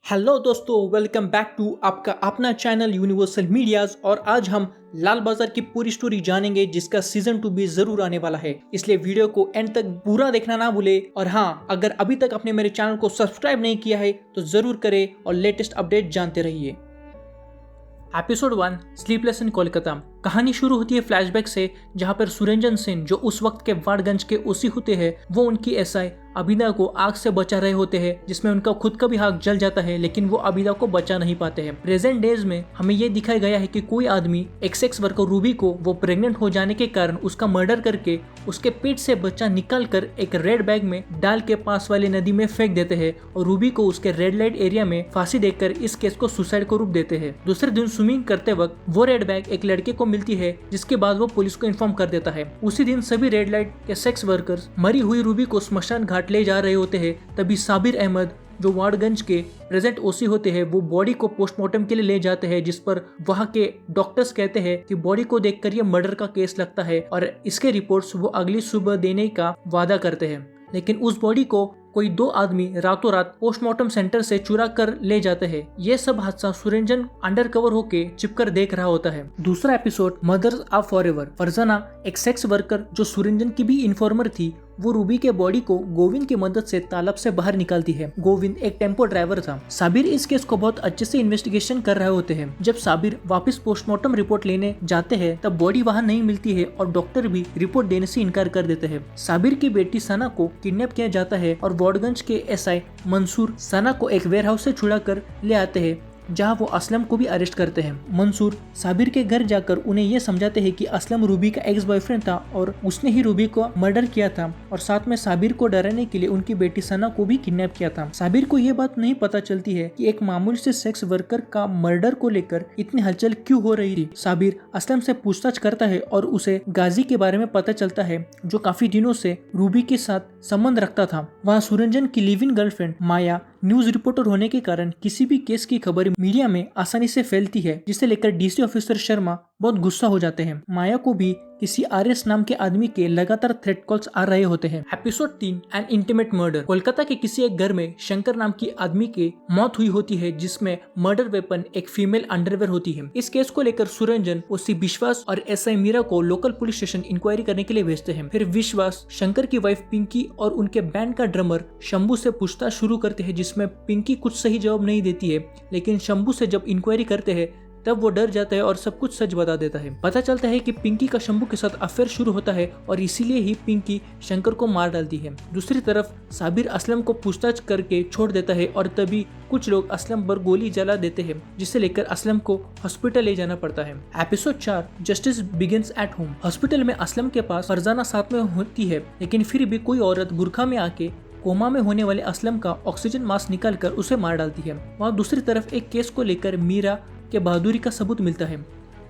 Hello दोस्तों, welcome back to आपका अपना चैनल यूनिवर्सल मीडियाज। और आज हम लाल बाजार की पूरी स्टोरी जानेंगे जिसका सीजन 2 भी जरूर आने वाला है, इसलिए वीडियो को एंड तक पूरा देखना ना भूले। और हाँ, अगर अभी तक आपने मेरे चैनल को सब्सक्राइब नहीं किया है तो जरूर करें और लेटेस्ट अपडेट जानते रहिए। एपिसोड 1 स्लीपलेस इन कोलकाता। कहानी शुरू होती है फ्लैशबैक से, जहां पर सुरंजन सिंह जो उस वक्त के वाड़गंज के ओसी होते हैं, वो उनकी एसआई अबिदा को आग से बचा रहे होते हैं, जिसमें उनका खुद का भी हाथ जल जाता है, लेकिन वो अबिदा को बचा नहीं पाते हैं। प्रेजेंट डेज में हमें ये दिखाया गया है कि कोई आदमी एक्स वर्कर रूबी को वो प्रेग्नेंट हो जाने के कारण उसका मर्डर करके उसके पेट से बच्चा निकाल कर एक रेड बैग में डाल के पास वाली नदी में फेंक देते हैं और रूबी को उसके रेड लाइट एरिया में फांसी देकर इस केस को सुसाइड को रूप देते हैं। दूसरे दिन स्विमिंग करते वक्त वो रेड बैग एक लड़के को मिलती है, जिसके बाद वो पुलिस को इन्फॉर्म कर देता है। उसी दिन सभी रेड लाइट के सेक्स वर्कर्स मरी हुई रूबी को स्मशान घाट ले जा रहे होते हैं। तभी साबिर अहमद जो वाड़गंज के प्रेजेंट ओसी होते हैं, वो बॉडी को पोस्टमार्टम के लिए ले जाते हैं, जिस पर वहां के डॉक्टर्स कहते हैं कि बॉडी को देखकर ये मर्डर का केस लगता है और इसके रिपोर्ट्स वो अगली सुबह देने का वादा करते हैं। लेकिन उस बॉडी को कोई दो आदमी रातों रात पोस्टमार्टम सेंटर से चुरा कर ले जाते हैं। ये सब हादसा सुरंजन अंडर कवर होके छिपकर देख रहा होता है। दूसरा episode mothers are forever. Farzana एक सेक्स वर्कर जो सुरंजन की भी इन्फॉर्मर थी, वो रूबी के बॉडी को गोविंद की मदद से तालाब से बाहर निकालती है। गोविंद एक टेम्पो ड्राइवर था। साबिर इस केस को बहुत अच्छे से इन्वेस्टिगेशन कर रहे होते हैं। जब साबिर वापस पोस्टमार्टम रिपोर्ट लेने जाते हैं, तब बॉडी वहाँ नहीं मिलती है और डॉक्टर भी रिपोर्ट देने से इनकार कर देते हैं। साबिर की बेटी सना को किडनैप किया जाता है और वाड़गंज के एसआई मंसूर सना को एक वेयरहाउस से छुड़ा कर ले आते हैं, जहां वो असलम को भी अरेस्ट करते हैं। मंसूर साबिर के घर जाकर उन्हें ये समझाते हैं कि असलम रूबी का एक्स बॉयफ्रेंड था और उसने ही रूबी को मर्डर किया था, और साथ में साबिर को डराने के लिए उनकी बेटी सना को भी किडनैप किया था। साबिर को ये बात नहीं पता चलती है कि एक मामूली से सेक्स वर्कर का मर्डर को लेकर इतनी हलचल क्यों हो रही थी। साबिर असलम से पूछताछ करता है और उसे गाजी के बारे में पता चलता है, जो काफी दिनों से रूबी के साथ संबंध रखता था। वहाँ सुरंजन की live in girlfriend Maya news reporter होने के कारण किसी भी केस की खबर मीडिया में आसानी से फैलती है, जिसे लेकर डीसी ऑफिसर शर्मा बहुत गुस्सा हो जाते हैं। माया को भी किसी आरएस नाम के आदमी के लगातार थ्रेट कॉल्स आ रहे होते हैं। Episode 3 N intimate murder. Kolkata के किसी एक घर में शंकर नाम की आदमी की मौत हुई होती है, जिसमें मर्डर वेपन एक फीमेल अंडरवेयर होती है। इस केस को लेकर सुरंजन ओसी विश्वास और एसआई मीरा को लोकल पुलिस स्टेशन इंक्वायरी करने के लिए भेजते हैं। फिर विश्वास शंकर की वाइफ पिंकी और उनके बैंड का ड्रमर शंभू से पूछताछ शुरू करते हैं, जिसमें पिंकी कुछ सही जवाब नहीं देती है। लेकिन शंभू से जब इंक्वायरी करते हैं, तब वो डर जाता है और सब कुछ सच बता देता है। पता चलता है कि पिंकी का शंभू के साथ अफेयर शुरू होता है और इसीलिए ही पिंकी शंकर को मार डालती है। दूसरी तरफ साबिर असलम को पूछताछ करके छोड़ देता है और तभी कुछ लोग असलम पर गोली जला देते हैं, जिसे लेकर असलम को हॉस्पिटल ले जाना पड़ता है। Episode 4 justice begins at home. Hospital में असलम के पास फरजाना साथ में होती है, लेकिन फिर भी कोई औरत बुरखा में आके कोमा में होने वाले असलम का ऑक्सीजन मास्क निकालकर उसे मार डालती है। वहाँ दूसरी तरफ एक केस को लेकर मीरा के बहादुरी का सबूत मिलता है।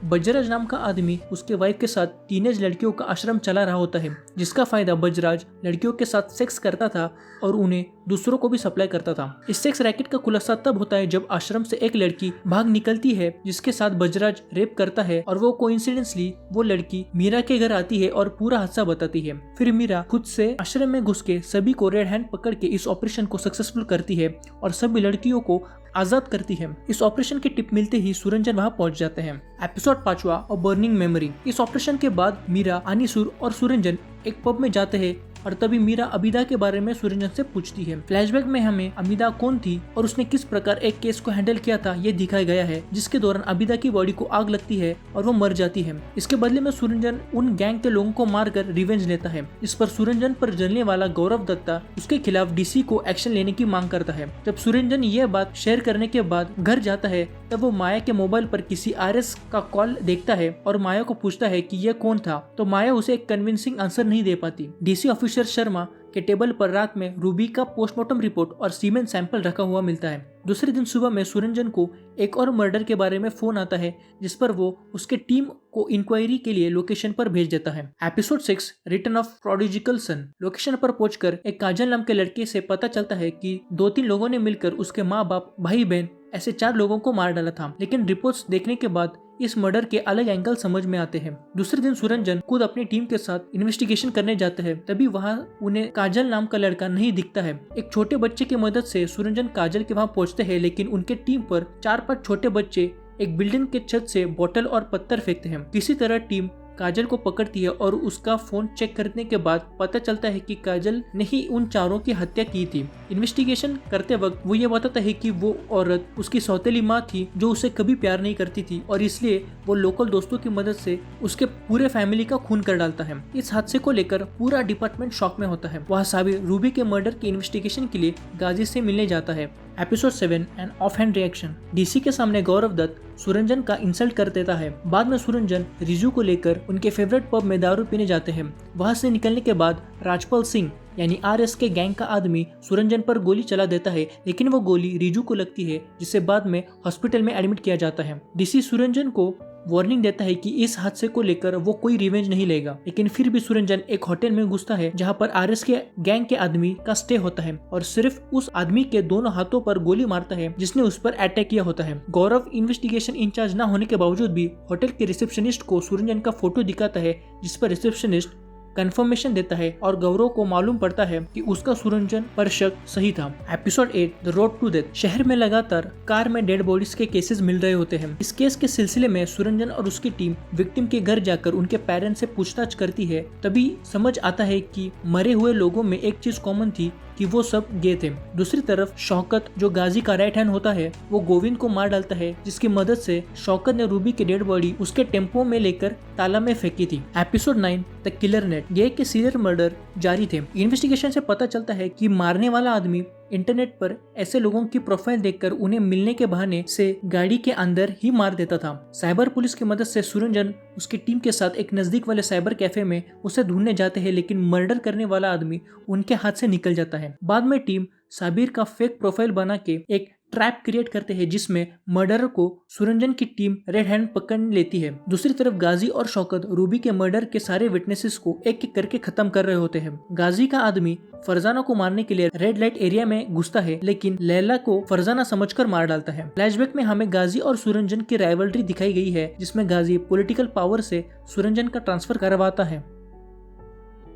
बजराज नाम का आदमी उसके वाइफ के साथ टीनेज लड़कियों का आश्रम चला रहा होता है, जिसका फायदा बजराज लड़कियों के साथ सेक्स करता था और उन्हें दूसरों को भी सप्लाई करता था। इस सेक्स रैकेट का खुलासा तब होता है जब आश्रम से एक लड़की भाग निकलती है, जिसके साथ बजराज रेप करता है और वो कोइंसिडेंटली वो लड़की मीरा के घर आती है और पूरा हादसा बताती है। फिर मीरा खुद से आश्रम में घुस के सभी को रेड हैंड पकड़ के इस ऑपरेशन को सक्सेसफुल करती है और सभी लड़कियों को आजाद करती है। इस ऑपरेशन की टिप मिलते ही सुरंजन वहां पहुंच जाते हैं। एपिसोड 5 और बर्निंग मेमोरी। इस ऑपरेशन के बाद मीरा, अनीसुर और सुरंजन एक पब में जाते हैं और तभी मीरा अबिदा के बारे में सुरंजन से पूछती है। फ्लैशबैक में हमें अबिदा कौन थी और उसने किस प्रकार एक केस को हैंडल किया था ये दिखाया गया है, जिसके दौरान अबिदा की बॉडी को आग लगती है और वो मर जाती है। इसके बदले में सुरंजन उन गैंग के लोगों को मारकर रिवेंज लेता है। इस पर सुरंजन पर जलने वाला गौरव दत्ता उसके खिलाफ डीसी को एक्शन लेने की मांग करता है। जब सुरंजन ये बात शेयर करने के बाद घर जाता है, तब वो माया के मोबाइल पर किसी आरएस का कॉल देखता है और माया को पूछता है कि यह कौन था, तो माया उसे एक कन्विंसिंग आंसर नहीं दे पाती। डीसी ऑफिसर शर्मा के टेबल पर रात में रूबी का पोस्टमार्टम रिपोर्ट और सीमेन सैंपल रखा हुआ मिलता है। दूसरे दिन सुबह में सुरंजन को एक और मर्डर के बारे में फोन आता है, जिस पर वो उसके टीम को इंक्वायरी के लिए लोकेशन पर भेज देता है। Episode 6 return of prodigal son. Location पर पहुंचकर एक काजल नाम के लड़के से पता चलता है कि 2-3 लोगों ने मिलकर उसके माँ बाप, भाई बहन ऐसे 4 लोगों को मार डाला था। लेकिन रिपोर्ट्स देखने के बाद इस मर्डर के अलग एंगल समझ में आते हैं। दूसरे दिन सुरंजन खुद अपनी टीम के साथ इन्वेस्टिगेशन करने जाते हैं। तभी वहाँ उन्हें काजल नाम का लड़का नहीं दिखता है। एक छोटे बच्चे की मदद से सुरंजन काजल के वहाँ पहुँचते हैं, लेकिन उनके टीम पर 4-5 छोटे बच्चे एक बिल्डिंग के छत से बोतल और पत्थर फेंकते हैं। किसी तरह टीम काजल को पकड़ती है और उसका फोन चेक करने के बाद पता चलता है कि काजल ने ही उन चारों की हत्या की थी। इन्वेस्टिगेशन करते वक्त वो ये बताता है कि वो औरत उसकी सौतेली माँ थी जो उसे कभी प्यार नहीं करती थी और इसलिए वो लोकल दोस्तों की मदद से उसके पूरे फैमिली का खून कर डालता है। इस हादसे को लेकर पूरा डिपार्टमेंट शॉक में होता है। वह साबिर रूबी के मर्डर की इन्वेस्टिगेशन के लिए गाजी से मिलने जाता है। Episode 7 N of hand reaction. DC के सामने गौरव दत्त सुरंजन का इंसल्ट कर देता है। बाद में सुरंजन रिजू को लेकर उनके फेवरेट पब में दारू पीने जाते हैं। वहां से निकलने के बाद राजपाल सिंह यानी आरएस के गैंग का आदमी सुरंजन पर गोली चला देता है, लेकिन वो गोली रिजू को लगती है जिसे बाद में हॉस्पिटल में एडमिट किया जाता है। डीसी सुरंजन को वार्निंग देता है कि इस हादसे को लेकर वो कोई रिवेंज नहीं लेगा, लेकिन फिर भी सुरंजन एक होटल में घुसता है जहां पर आरएस के गैंग के आदमी का स्टे होता है और सिर्फ उस आदमी के दोनों हाथों पर गोली मारता है जिसने उस पर अटैक किया होता है। गौरव इन्वेस्टिगेशन इंचार्ज न होने के बावजूद भी होटल के रिसेप्शनिस्ट को सुरंजन का फोटो दिखाता है, जिस पर रिसेप्शनिस्ट कंफर्मेशन देता है और गौरव को मालूम पड़ता है कि उसका सुरंजन पर शक सही था। Episode 8 the road to death. शहर में लगातार कार में डेड बॉडीज के केसेस मिल रहे होते हैं। इस केस के सिलसिले में सुरंजन और उसकी टीम विक्टिम के घर जाकर उनके पेरेंट्स से पूछताछ करती है। तभी समझ आता है कि मरे हुए लोगों में एक चीज कॉमन थी कि वो सब गे थे। दूसरी तरफ शौकत जो गाजी का राइट हैंड होता है वो गोविंद को मार डालता है, जिसकी मदद से शौकत ने रूबी की डेड बॉडी उसके टेम्पो में लेकर ताला में फेंकी थी। Episode 9 the killer net. ये के सीरियल मर्डर जारी थे। इन्वेस्टिगेशन से पता चलता है कि मारने वाला आदमी इंटरनेट पर ऐसे लोगों की प्रोफाइल देखकर उन्हें मिलने के बहाने से गाड़ी के अंदर ही मार देता था। साइबर पुलिस की मदद से सुरंजन उसकी टीम के साथ एक नजदीक वाले साइबर कैफे में उसे ढूंढने जाते हैं, लेकिन मर्डर करने वाला आदमी उनके हाथ से निकल जाता है। बाद में टीम साबिर का फेक प्रोफाइल बना के एक ट्रैप क्रिएट करते हैं जिसमें मर्डरर को सुरंजन की टीम रेड हैंड पकड़ लेती है। दूसरी तरफ गाजी और शौकत रूबी के मर्डर के सारे विटनेसेस को एक एक करके खत्म कर रहे होते हैं। गाजी का आदमी फरजाना को मारने के लिए रेड लाइट एरिया में घुसता है, लेकिन लैला को फरजाना समझकर मार डालता है। फ्लैशबैक में हमें गाजी और सुरंजन की राइवलरी दिखाई गई है, जिसमें गाजी पॉलिटिकल पावर से सुरंजन का ट्रांसफर करवाता है।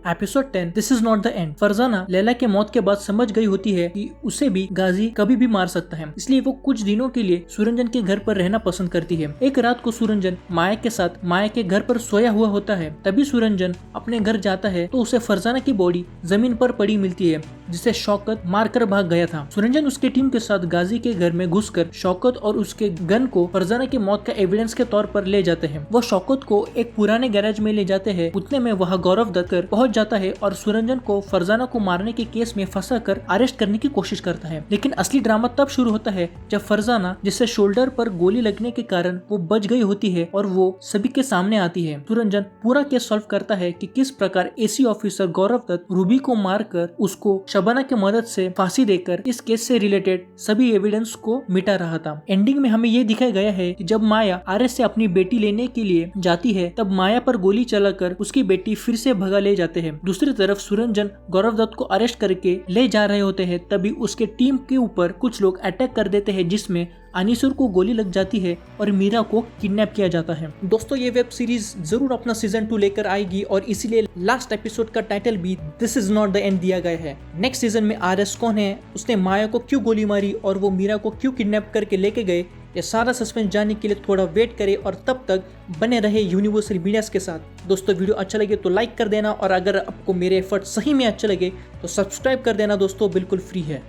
Episode 10 this is not the end. Farzana Laila के मौत के बाद समझ गई होती है कि उसे भी गाजी कभी भी मार सकता है, इसलिए वो कुछ दिनों के लिए सुरंजन के घर पर रहना पसंद करती है। एक रात को सुरंजन माया के साथ माया के घर पर सोया हुआ होता है। तभी सुरंजन अपने घर जाता है तो उसे फरजाना की बॉडी जमीन पर पड़ी मिलती है, जिसे शौकत मारकर भाग गया था। सुरंजन उसके टीम के साथ गाजी के घर में घुसकर शौकत और उसके गन को फरजाना की मौत का एविडेंस के तौर पर ले जाते हैं। वो शौकत को एक पुराने गैराज में ले जाते हैं। उतने में वह गौरव दत्त पहुंच जाता है और सुरंजन को फरजाना को मारने के केस में फंसाकर अरेस्ट करने की कोशिश करता है। लेकिन असली ड्रामा तब शुरू होता है जब फरजाना, जिससे शोल्डर पर गोली लगने के कारण वो बच गई होती है, और वो सभी के सामने आती है। सुरंजन पूरा केस सॉल्व करता है कि किस प्रकार एसी ऑफिसर गौरव दत्त रूबी को मारकर उसको शबाना की मदद से फांसी देकर इस केस से रिलेटेड सभी एविडेंस को मिटा रहा था। एंडिंग में हमें ये दिखाया गया है कि जब माया आरएस से अपनी बेटी लेने के लिए जाती है, तब माया पर गोली चलाकर उसकी बेटी फिर से भगा ले जाते हैं। दूसरी तरफ सुरंजन गौरव दत्त को अरेस्ट करके ले जा रहे होते हैं, तभी उसके टीम के ऊपर कुछ लोग अटैक कर देते हैं, जिसमें अनीसुर को गोली लग जाती है और मीरा को किडनैप किया जाता है। दोस्तों, ये वेब सीरीज जरूर अपना सीजन 2 लेकर आएगी और इसीलिए लास्ट एपिसोड का टाइटल भी this is not the end दिया गया है। नेक्स्ट सीजन में आरएस कौन है, उसने माया को क्यों गोली मारी और वो मीरा को क्यों किडनैप करके लेके गए, ये सारा सस्पेंस जानने के लिए थोड़ा वेट करें और तब तक बने रहे यूनिवर्सल मीडियाज के साथ। दोस्तों, वीडियो अच्छा लगे तो लाइक कर देना और अगर आपको मेरे एफर्ट सही में अच्छे लगे तो सब्सक्राइब कर देना दोस्तों, बिल्कुल फ्री है।